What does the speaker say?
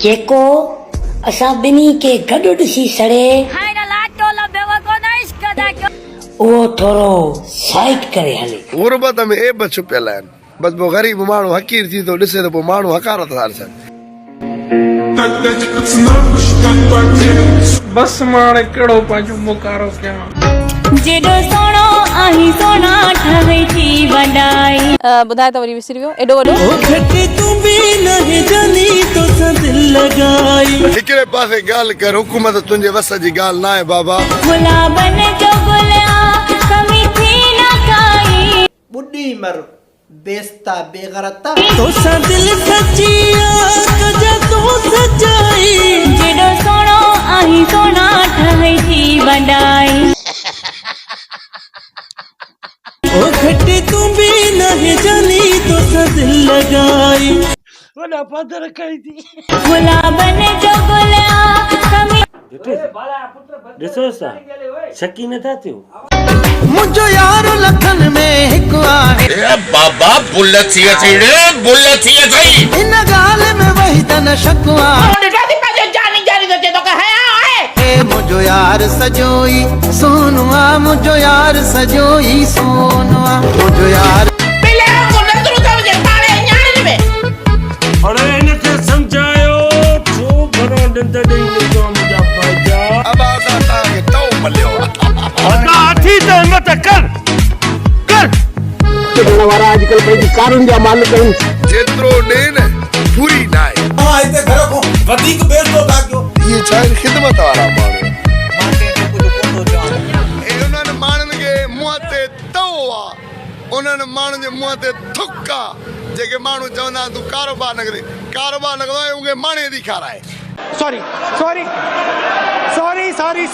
जेको असां ॿिन्ही खे गॾु ॾिसी सड़े उहो थोरो साइड करे हले। गुरबत में एब छुपियल आहिनि, बस वो गरीब माण्हू हकीर थी थो ॾिसे त पोइ माण्हू हकारत था ॾिसनि। बस माणे कहिड़ो पंहिंजो मुकारो कयां। जेॾो सोणो आहीं सोना ठहे थी वॾाई। ॿुधाए त वरी विसरी वियो एॾो वॾो। हिकिड़े पासे ॻाल्हि कर, हुकूमत तुंहिंजे वस जी ॻाल्हि न आहे बाबा। गुलाबन जो गुलिया कमी थी न काई। बुढ़ी मर बेस्ता बेगरता तो दिल सचिया तुझे तू सजाई। जेॾो सोणो आहीं सोना ठहे थी वॾाई। ओ घटे तू भी नहीं जानी तो दिल लगाई। वॾा पधर कई थी गुलाबन जो गुलिया कमी। ॾिसो सा शकी नथा थियो। मुझो यार लखन में हिकु आहे। ए बाबा बुल्लत थी अथई रे, बुल्लत थी अथई। इन ॻाल्हि में वही त न शक आहे। ए मुझो यार सजोई सोनुआ, मुझो यार सजोई सोनुआ, मुझो यार। अरे इनखे सम्झायो छो घणो ॾंद ॾेई निकितो मुंहिंजा भाईजा। अब असां तव्हांखे तओ मलियो आहे। हाथी त हिम्मत कर कर। वारा अॼुकल्ह पंहिंजी कारुनि जा मालिक आहिनि। जेतिरो ॾे न पूरी न आहे। हिते घर खां वधीक बेइज़तो था कयो। इहे छा आहिनि ख़िदमत वारा माण्हू। उन्हनि माण्हुनि खे मुंहं ते तओ आहे, उन्हनि माण्हुनि जे मुंहं ते थुक आहे। जेके माण्हू चवंदा तूं कारोबार न करे, कारोबार न कंदो आहे उहे माणे थी खाराए। Sorry sorry sorry sorry sorry